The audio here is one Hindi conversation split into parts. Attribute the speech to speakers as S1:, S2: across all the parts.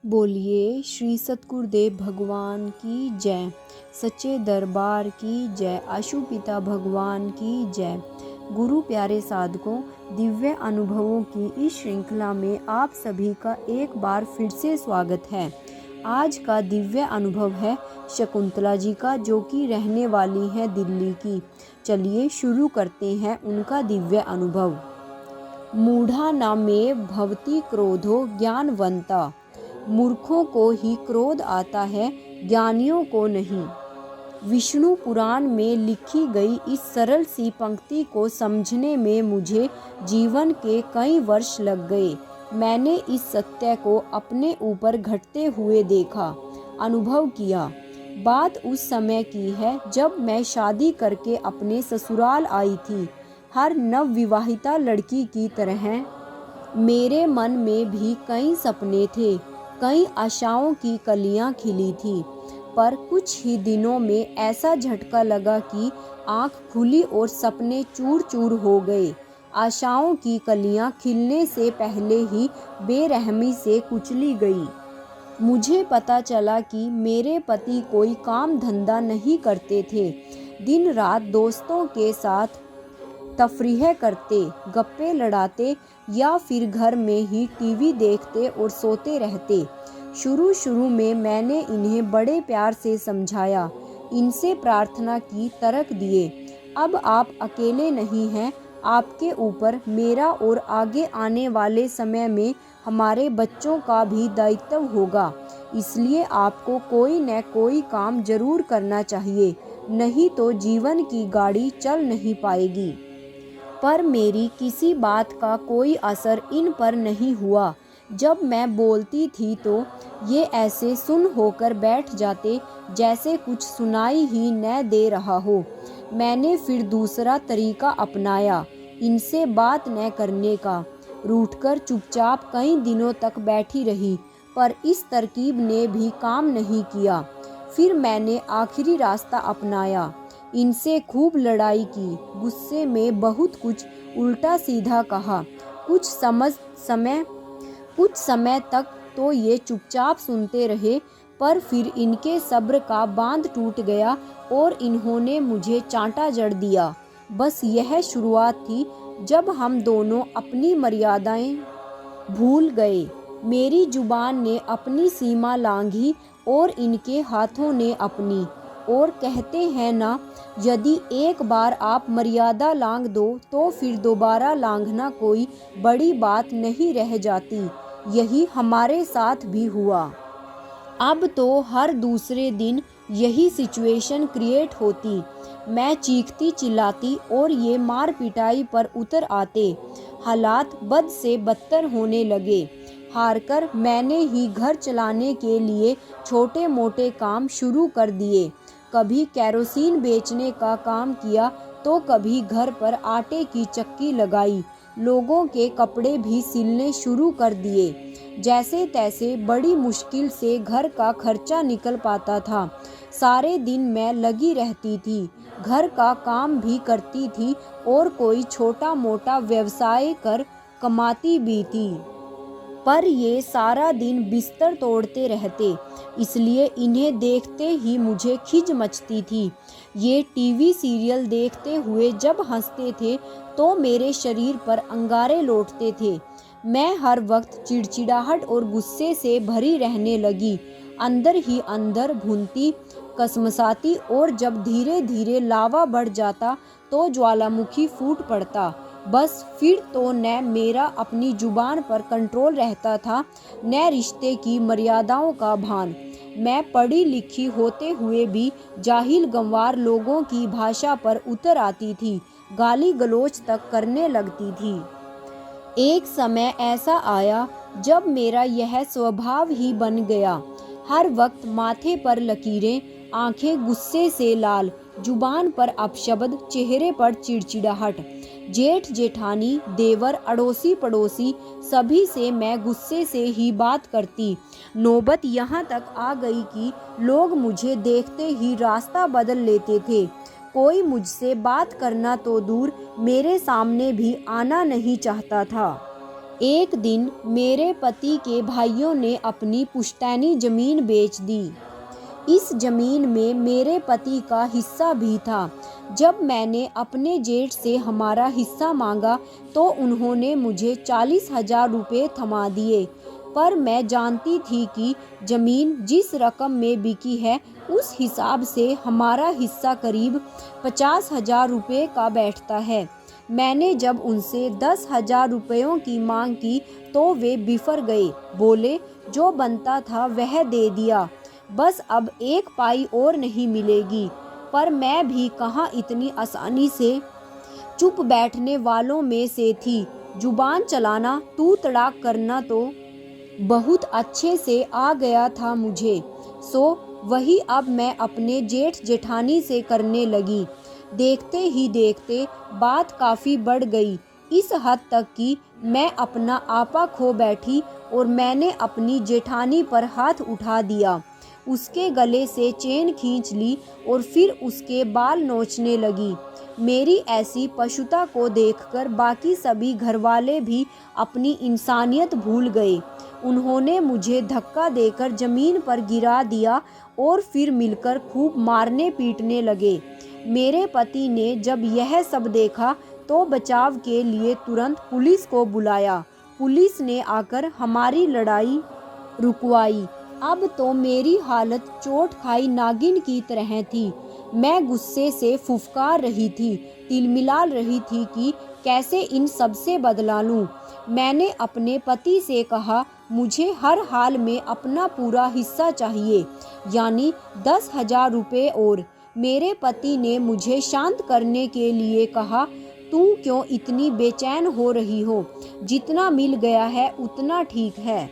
S1: बोलिए श्री सतगुरुदेव भगवान की जय। सच्चे दरबार की जय। आशुपिता भगवान की जय। गुरु प्यारे साधकों, दिव्य अनुभवों की इस श्रृंखला में आप सभी का एक बार फिर से स्वागत है। आज का दिव्य अनुभव है शकुंतला जी का, जो कि रहने वाली है दिल्ली की। चलिए शुरू करते हैं उनका दिव्य अनुभव। मूढ़ा न मे भवति क्रोधो ज्ञानवंता। मूर्खों को ही क्रोध आता है, ज्ञानियों को नहीं। विष्णु पुराण में लिखी गई इस सरल सी पंक्ति को समझने में मुझे जीवन के कई वर्ष लग गए। मैंने इस सत्य को अपने ऊपर घटते हुए देखा, अनुभव किया। बात उस समय की है जब मैं शादी करके अपने ससुराल आई थी। हर नवविवाहिता लड़की की तरह मेरे मन में भी कई सपने थे, कई आशाओं की कलियां खिली थी। पर कुछ ही दिनों में ऐसा झटका लगा कि आंख खुली और सपने चूर चूर हो गए। आशाओं की कलियां खिलने से पहले ही बेरहमी से कुचली गई। मुझे पता चला कि मेरे पति कोई काम धंधा नहीं करते थे। दिन रात दोस्तों के साथ तफरीह करते, गप्पे लड़ाते या फिर घर में ही टीवी देखते और सोते रहते। शुरू शुरू में मैंने इन्हें बड़े प्यार से समझाया, इनसे प्रार्थना की, तर्क दिए। अब आप अकेले नहीं हैं, आपके ऊपर मेरा और आगे आने वाले समय में हमारे बच्चों का भी दायित्व होगा। इसलिए आपको कोई न कोई काम जरूर करना चाहिए, नहीं तो जीवन की गाड़ी चल नहीं पाएगी। पर मेरी किसी बात का कोई असर इन पर नहीं हुआ। जब मैं बोलती थी तो ये ऐसे सुन होकर बैठ जाते, जैसे कुछ सुनाई ही न दे रहा हो। मैंने फिर दूसरा तरीका अपनाया, इनसे बात न करने का। रूठकर चुपचाप कई दिनों तक बैठी रही, पर इस तरकीब ने भी काम नहीं किया। फिर मैंने आखिरी रास्ता अपनाया, इनसे खूब लड़ाई की, गुस्से में बहुत कुछ उल्टा सीधा कहा। कुछ समय तक तो ये चुपचाप सुनते रहे, पर फिर इनके सब्र का बांध टूट गया और इन्होंने मुझे चांटा जड़ दिया। बस यह शुरुआत थी जब हम दोनों अपनी मर्यादाएं भूल गए। मेरी जुबान ने अपनी सीमा लांघी और इनके हाथों ने अपनी। और कहते हैं ना, यदि एक बार आप मर्यादा लांघ दो तो फिर दोबारा लांघना कोई बड़ी बात नहीं रह जाती। यही हमारे साथ भी हुआ। अब तो हर दूसरे दिन यही सिचुएशन क्रिएट होती। मैं चीखती चिल्लाती और ये मार पिटाई पर उतर आते। हालात बद से बदतर होने लगे। हारकर मैंने ही घर चलाने के लिए छोटे मोटे काम शुरू कर दिए। कभी केरोसिन बेचने का काम किया तो कभी घर पर आटे की चक्की लगाई। लोगों के कपड़े भी सिलने शुरू कर दिए। जैसे तैसे बड़ी मुश्किल से घर का खर्चा निकल पाता था। सारे दिन मैं लगी रहती थी, घर का काम भी करती थी और कोई छोटा मोटा व्यवसाय कर कमाती भी थी। पर ये सारा दिन बिस्तर तोड़ते रहते, इसलिए इन्हें देखते ही मुझे खिज मचती थी। ये टीवी सीरियल देखते हुए जब हंसते थे तो मेरे शरीर पर अंगारे लौटते थे। मैं हर वक्त चिड़चिड़ाहट और गुस्से से भरी रहने लगी, अंदर ही अंदर भूनती, कसमसाती, और जब धीरे धीरे लावा बढ़ जाता तो ज्वालामुखी फूट पड़ता। बस फिर तो न मेरा अपनी जुबान पर कंट्रोल रहता था, न रिश्ते की मर्यादाओं का भान। मैं पढ़ी लिखी होते हुए भी जाहिल गंवार लोगों की भाषा पर उतर आती थी, गाली गलौज तक करने लगती थी। एक समय ऐसा आया जब मेरा यह स्वभाव ही बन गया। हर वक्त माथे पर लकीरें, आंखें गुस्से से लाल, जुबान पर अपशब्द, चेहरे पर चिड़चिड़ाहट। जेठ जेठानी, देवर, अड़ोसी पड़ोसी, सभी से मैं गुस्से से ही बात करती। नौबत यहाँ तक आ गई कि लोग मुझे देखते ही रास्ता बदल लेते थे। कोई मुझसे बात करना तो दूर, मेरे सामने भी आना नहीं चाहता था। एक दिन मेरे पति के भाइयों ने अपनी पुश्तैनी ज़मीन बेच दी। इस ज़मीन में मेरे पति का हिस्सा भी था। जब मैंने अपने जेठ से हमारा हिस्सा मांगा तो उन्होंने मुझे 40,000 रुपये थमा दिए, पर मैं जानती थी कि ज़मीन जिस रकम में बिकी है उस हिसाब से हमारा हिस्सा करीब 50,000 रुपये का बैठता है। मैंने जब उनसे 10,000 रुपयों की मांग की तो वे बिफर गए, बोले जो बनता था वह दे दिया, बस अब एक पाई और नहीं मिलेगी। पर मैं भी कहाँ इतनी आसानी से चुप बैठने वालों में से थी। जुबान चलाना, तू तड़ाक करना तो बहुत अच्छे से आ गया था मुझे, सो वही अब मैं अपने जेठ जेठानी से करने लगी। देखते ही देखते बात काफ़ी बढ़ गई, इस हद तक कि मैं अपना आपा खो बैठी और मैंने अपनी जेठानी पर हाथ उठा दिया। उसके गले से चेन खींच ली और फिर उसके बाल नोचने लगी। मेरी ऐसी पशुता को देखकर बाकी सभी घरवाले भी अपनी इंसानियत भूल गए। उन्होंने मुझे धक्का देकर ज़मीन पर गिरा दिया और फिर मिलकर खूब मारने पीटने लगे। मेरे पति ने जब यह सब देखा तो बचाव के लिए तुरंत पुलिस को बुलाया। पुलिस ने आकर हमारी लड़ाई रुकवाई। अब तो मेरी हालत चोट खाई नागिन की तरह थी। मैं गुस्से से फुफकार रही थी, तिलमिला रही थी कि कैसे इन सब से बदला लूं। मैंने अपने पति से कहा, मुझे हर हाल में अपना पूरा हिस्सा चाहिए, यानी 10,000 रुपये और। मेरे पति ने मुझे शांत करने के लिए कहा, तू क्यों इतनी बेचैन हो रही हो, जितना मिल गया है उतना ठीक है,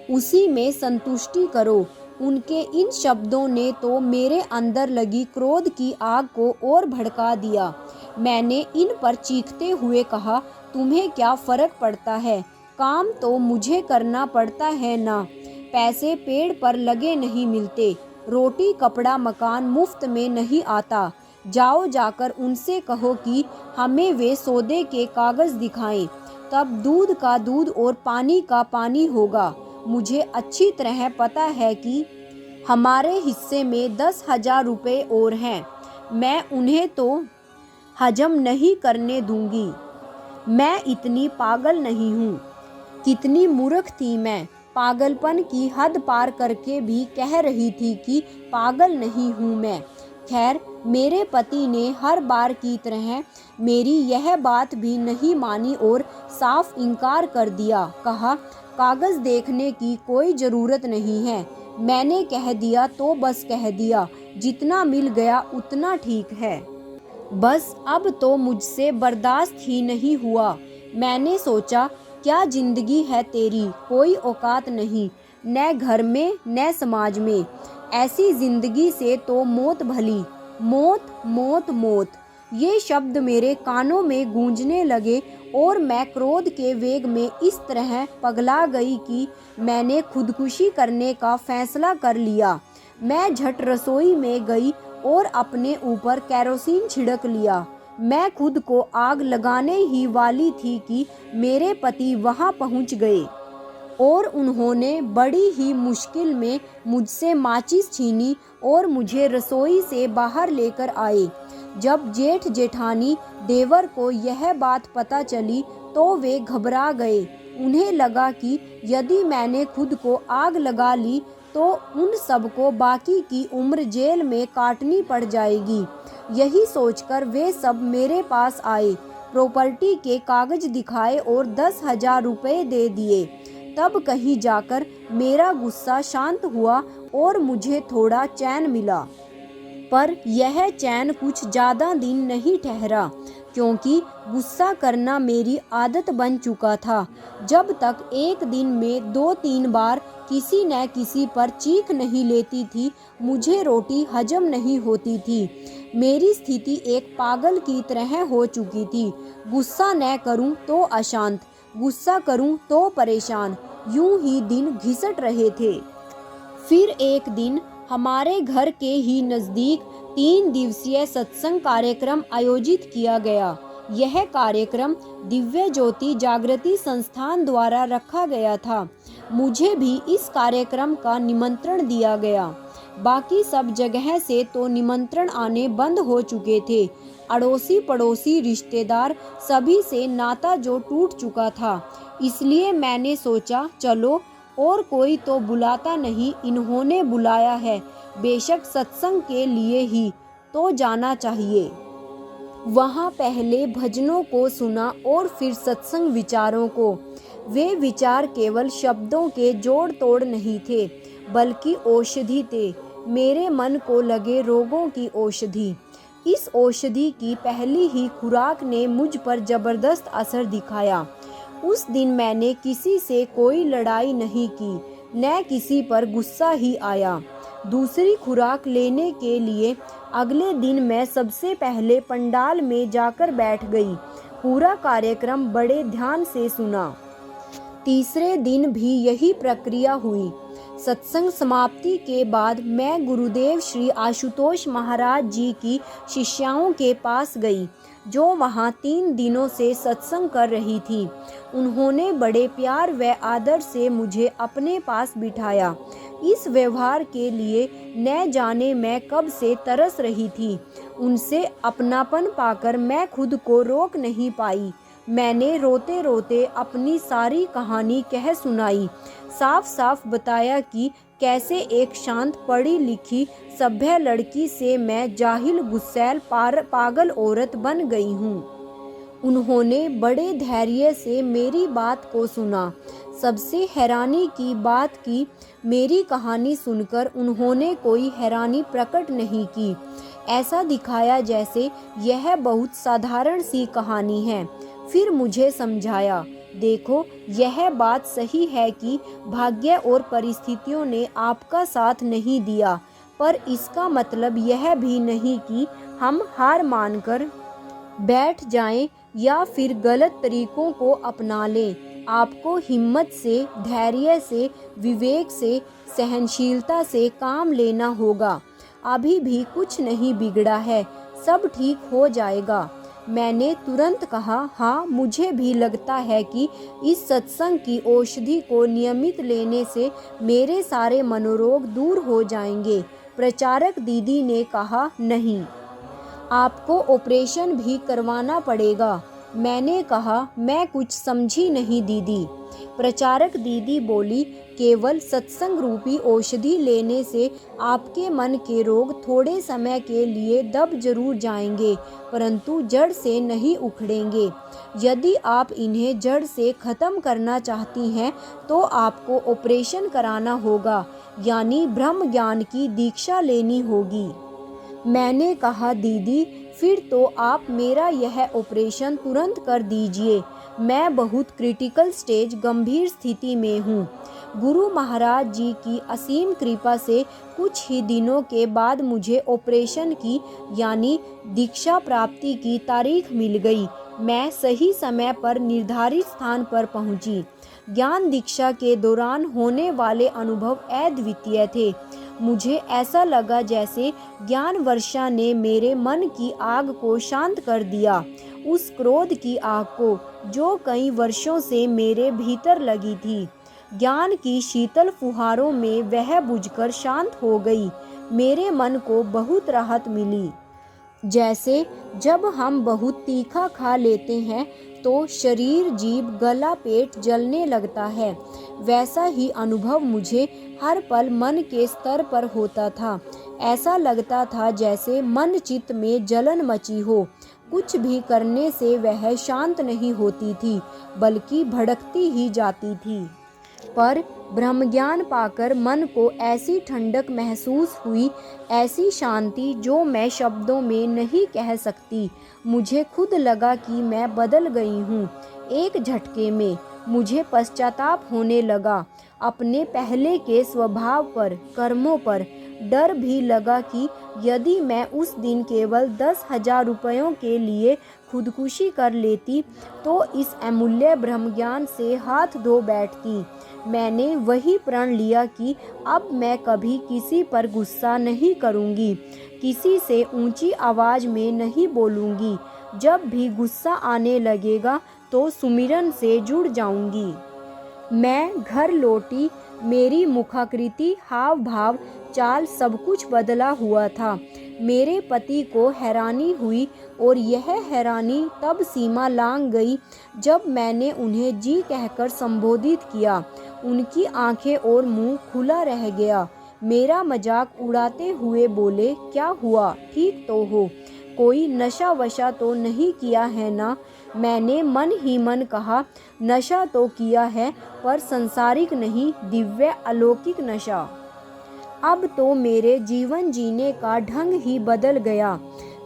S1: उसी में संतुष्टि करो। उनके इन शब्दों ने तो मेरे अंदर लगी क्रोध की आग को और भड़का दिया। मैंने इन पर चीखते हुए कहा, तुम्हें क्या फ़र्क पड़ता है, काम तो मुझे करना पड़ता है ना। पैसे पेड़ पर लगे नहीं मिलते, रोटी कपड़ा मकान मुफ्त में नहीं आता। जाओ जाकर उनसे कहो कि हमें वे सौदे के कागज़ दिखाएं, तब दूध का दूध और पानी का पानी होगा। मुझे अच्छी तरह पता है कि हमारे हिस्से में 10,000 रुपये और हैं। मैं उन्हें तो हजम नहीं करने दूंगी। मैं इतनी पागल नहीं हूँ। कितनी मूर्ख थी मैं, पागलपन की हद पार करके भी कह रही थी कि पागल नहीं हूँ मैं। खैर, मेरे पति ने हर बार की तरह मेरी यह बात भी नहीं मानी और साफ इनकार कर दिया। कहा, कागज़ देखने की कोई ज़रूरत नहीं है। मैंने कह दिया तो बस कह दिया, जितना मिल गया उतना ठीक है। बस अब तो मुझसे बर्दाश्त ही नहीं हुआ। मैंने सोचा, क्या ज़िंदगी है तेरी, कोई औकात नहीं, न घर में न समाज में। ऐसी ज़िंदगी से तो मौत भली। मौत मौत मौत, ये शब्द मेरे कानों में गूंजने लगे और मैं क्रोध के वेग में इस तरह पगला गई कि मैंने खुदकुशी करने का फैसला कर लिया। मैं झट रसोई में गई और अपने ऊपर केरोसिन छिड़क लिया। मैं खुद को आग लगाने ही वाली थी कि मेरे पति वहां पहुंच गए और उन्होंने बड़ी ही मुश्किल में मुझसे माचिस छीनी और मुझे रसोई से बाहर लेकर आए। जब जेठ जेठानी देवर को यह बात पता चली तो वे घबरा गए। उन्हें लगा कि यदि मैंने खुद को आग लगा ली तो उन सबको बाकी की उम्र जेल में काटनी पड़ जाएगी। यही सोचकर वे सब मेरे पास आए, प्रॉपर्टी के कागज दिखाए और 10,000 रुपये दे दिए। तब कहीं जाकर मेरा गुस्सा शांत हुआ और मुझे थोड़ा चैन मिला। पर यह चैन कुछ ज़्यादा दिन नहीं ठहरा, क्योंकि गुस्सा करना मेरी आदत बन चुका था। जब तक एक दिन में 2-3 बार किसी न किसी पर चीख नहीं लेती थी, मुझे रोटी हजम नहीं होती थी। मेरी स्थिति एक पागल की तरह हो चुकी थी। गुस्सा न करूं तो अशांत, गुस्सा करूं तो परेशान, यूं ही दिन घिसट रहे थे। फिर एक दिन हमारे घर के ही नज़दीक 3 दिवसीय सत्संग कार्यक्रम आयोजित किया गया। यह कार्यक्रम दिव्य ज्योति जागृति संस्थान द्वारा रखा गया था। मुझे भी इस कार्यक्रम का निमंत्रण दिया गया। बाकी सब जगह से तो निमंत्रण आने बंद हो चुके थे। अड़ोसी पड़ोसी रिश्तेदार सभी से नाता जो टूट चुका था। इसलिए मैंने सोचा चलो और कोई तो बुलाता नहीं, इन्होंने बुलाया है, बेशक सत्संग के लिए ही तो जाना चाहिए। वहाँ पहले भजनों को सुना और फिर सत्संग विचारों को। वे विचार केवल शब्दों के जोड़ तोड़ नहीं थे, बल्कि औषधि थे, मेरे मन को लगे रोगों की औषधि। इस औषधि की पहली ही खुराक ने मुझ पर जबरदस्त असर दिखाया। उस दिन मैंने किसी से कोई लड़ाई नहीं की, न किसी पर गुस्सा ही आया। दूसरी खुराक लेने के लिए अगले दिन मैं सबसे पहले पंडाल में जाकर बैठ गई। पूरा कार्यक्रम बड़े ध्यान से सुना। तीसरे दिन भी यही प्रक्रिया हुई। सत्संग समाप्ति के बाद मैं गुरुदेव श्री आशुतोष महाराज जी की शिष्याओं के पास गई, जो वहाँ 3 दिनों से सत्संग कर रही थी। उन्होंने बड़े प्यार व आदर से मुझे अपने पास बिठाया। इस व्यवहार के लिए न जाने मैं कब से तरस रही थी। उनसे अपनापन पाकर मैं खुद को रोक नहीं पाई। मैंने रोते रोते अपनी सारी कहानी कह सुनाई। साफ साफ बताया कि कैसे एक शांत पढ़ी लिखी सभ्य लड़की से मैं जाहिल गुस्सैल पागल औरत बन गई हूँ। उन्होंने बड़े धैर्य से मेरी बात को सुना। सबसे हैरानी की बात की मेरी कहानी सुनकर उन्होंने कोई हैरानी प्रकट नहीं की। ऐसा दिखाया जैसे यह बहुत साधारण सी कहानी है। फिर मुझे समझाया, देखो यह बात सही है कि भाग्य और परिस्थितियों ने आपका साथ नहीं दिया, पर इसका मतलब यह भी नहीं कि हम हार मानकर बैठ जाएं या फिर गलत तरीकों को अपना लें। आपको हिम्मत से, धैर्य से, विवेक से, सहनशीलता से काम लेना होगा। अभी भी कुछ नहीं बिगड़ा है, सब ठीक हो जाएगा। मैंने तुरंत कहा, हाँ मुझे भी लगता है कि इस सत्संग की औषधि को नियमित लेने से मेरे सारे मनोरोग दूर हो जाएंगे। प्रचारक दीदी ने कहा, नहीं, आपको ऑपरेशन भी करवाना पड़ेगा। मैंने कहा, मैं कुछ समझी नहीं दीदी। प्रचारक दीदी बोली, केवल सत्संग रूपी औषधि लेने से आपके मन के रोग थोड़े समय के लिए दब जरूर जाएंगे, परंतु जड़ से नहीं उखड़ेंगे। यदि आप इन्हें जड़ से खत्म करना चाहती हैं तो आपको ऑपरेशन कराना होगा, यानी ब्रह्म ज्ञान की दीक्षा लेनी होगी। मैंने कहा, दीदी फिर तो आप मेरा यह ऑपरेशन तुरंत कर दीजिए। मैं बहुत क्रिटिकल स्टेज गंभीर स्थिति में हूँ। गुरु महाराज जी की असीम कृपा से कुछ ही दिनों के बाद मुझे ऑपरेशन की यानी दीक्षा प्राप्ति की तारीख मिल गई। मैं सही समय पर निर्धारित स्थान पर पहुँची। ज्ञान दीक्षा के दौरान होने वाले अनुभव अद्वितीय थे। मुझे ऐसा लगा जैसे ज्ञान वर्षा ने मेरे मन की आग को शांत कर दिया, उस क्रोध की आग को जो कई वर्षों से मेरे भीतर लगी थी। ज्ञान की शीतल फुहारों में वह बुझकर शांत हो गई। मेरे मन को बहुत राहत मिली। जैसे जब हम बहुत तीखा खा लेते हैं तो शरीर, जीभ, गला, पेट जलने लगता है, वैसा ही अनुभव मुझे हर पल मन के स्तर पर होता था। ऐसा लगता था जैसे मन चित्त में जलन मची हो। कुछ भी करने से वह शांत नहीं होती थी, बल्कि भड़कती ही जाती थी। पर ब्रह्मज्ञान पाकर मन को ऐसी ठंडक महसूस हुई, ऐसी शांति जो मैं शब्दों में नहीं कह सकती। मुझे खुद लगा कि मैं बदल गई हूँ। एक झटके में मुझे पश्चाताप होने लगा अपने पहले के स्वभाव पर, कर्मों पर। डर भी लगा कि यदि मैं उस दिन केवल 10,000 रुपयों के लिए खुदकुशी कर लेती तो इस अमूल्य ब्रह्मज्ञान से हाथ धो बैठती। मैंने वही प्रण लिया कि अब मैं कभी किसी पर गुस्सा नहीं करूंगी, किसी से ऊंची आवाज़ में नहीं बोलूंगी। जब भी गुस्सा आने लगेगा तो सुमिरन से जुड़ जाऊंगी। मैं घर लौटी, मेरी मुखाकृति, हाव भाव, चाल सब कुछ बदला हुआ था। मेरे पति को हैरानी हुई और यह हैरानी तब सीमा लांघ गई जब मैंने उन्हें जी कहकर संबोधित किया। उनकी आंखें और मुंह खुला रह गया। मेरा मजाक उड़ाते हुए बोले, क्या हुआ, ठीक तो हो? कोई नशा वशा तो नहीं किया है ना? मैंने मन ही मन कहा, नशा तो किया है, पर संसारिक नहीं, दिव्य अलौकिक नशा। अब तो मेरे जीवन जीने का ढंग ही बदल गया।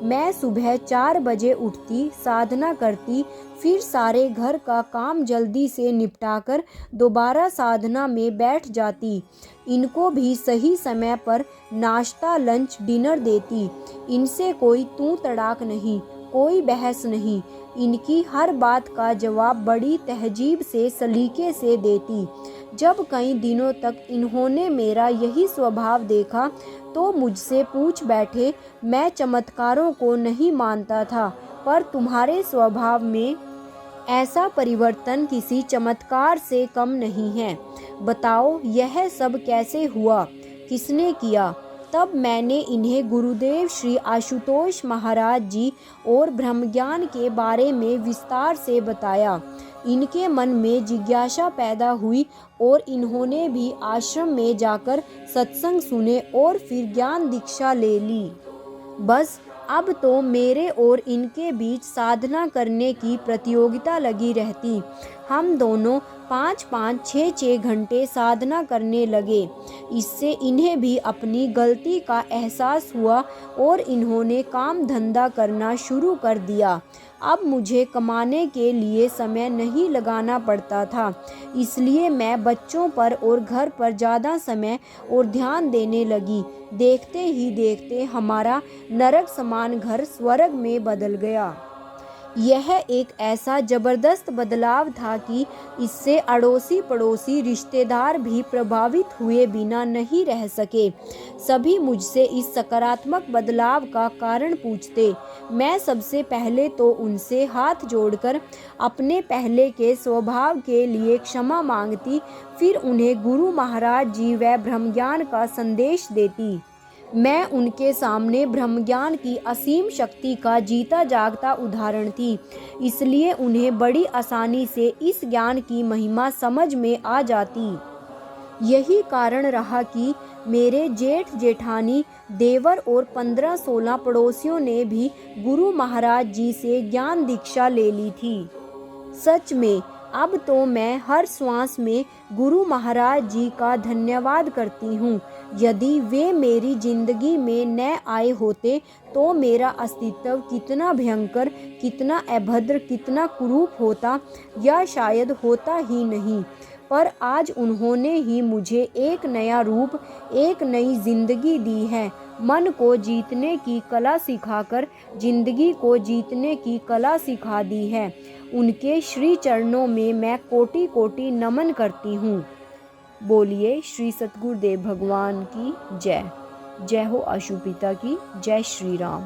S1: मैं सुबह 4 बजे उठती, साधना करती, फिर सारे घर का काम जल्दी से निपटाकर दोबारा साधना में बैठ जाती। इनको भी सही समय पर नाश्ता, लंच, डिनर देती। इनसे कोई तू तड़ाक नहीं, कोई बहस नहीं। इनकी हर बात का जवाब बड़ी तहजीब से, सलीके से देती। जब कई दिनों तक इन्होंने मेरा यही स्वभाव देखा तो मुझसे पूछ बैठे, मैं चमत्कारों को नहीं मानता था, पर तुम्हारे स्वभाव में ऐसा परिवर्तन किसी चमत्कार से कम नहीं है। बताओ यह सब कैसे हुआ, किसने किया? तब मैंने इन्हें गुरुदेव श्री आशुतोष महाराज जी और ब्रह्मज्ञान के बारे में विस्तार से बताया। इनके मन में जिज्ञासा पैदा हुई और इन्होंने भी आश्रम में जाकर सत्संग सुने और फिर ज्ञान दीक्षा ले ली। बस अब तो मेरे और इनके बीच साधना करने की प्रतियोगिता लगी रहती। हम दोनों 5-5, 6-6 घंटे साधना करने लगे। इससे इन्हें भी अपनी गलती का एहसास हुआ और इन्होंने काम धंधा करना शुरू कर दिया। अब मुझे कमाने के लिए समय नहीं लगाना पड़ता था, इसलिए मैं बच्चों पर और घर पर ज़्यादा समय और ध्यान देने लगी। देखते ही देखते हमारा नरक समान घर स्वर्ग में बदल गया। यह एक ऐसा ज़बरदस्त बदलाव था कि इससे अड़ोसी पड़ोसी रिश्तेदार भी प्रभावित हुए बिना नहीं रह सके। सभी मुझसे इस सकारात्मक बदलाव का कारण पूछते। मैं सबसे पहले तो उनसे हाथ जोड़कर अपने पहले के स्वभाव के लिए क्षमा मांगती, फिर उन्हें गुरु महाराज जी व ब्रह्मज्ञान का संदेश देती। मैं उनके सामने ब्रह्मज्ञान की असीम शक्ति का जीता जागता उदाहरण थी, इसलिए उन्हें बड़ी आसानी से इस ज्ञान की महिमा समझ में आ जाती। यही कारण रहा कि मेरे जेठ जेठानी, देवर और 15-16 पड़ोसियों ने भी गुरु महाराज जी से ज्ञान दीक्षा ले ली थी। सच में अब तो मैं हर श्वास में गुरु महाराज जी का धन्यवाद करती हूँ। यदि वे मेरी जिंदगी में न आए होते तो मेरा अस्तित्व कितना भयंकर, कितना अभद्र, कितना कुरूप होता, या शायद होता ही नहीं। पर आज उन्होंने ही मुझे एक नया रूप, एक नई जिंदगी दी है। मन को जीतने की कला सिखाकर जिंदगी को जीतने की कला सिखा दी है। उनके श्री चरणों में मैं कोटि कोटि नमन करती हूँ। बोलिए श्री सतगुरुदेव भगवान की जय। जय हो आशुपिता की। जय श्री राम।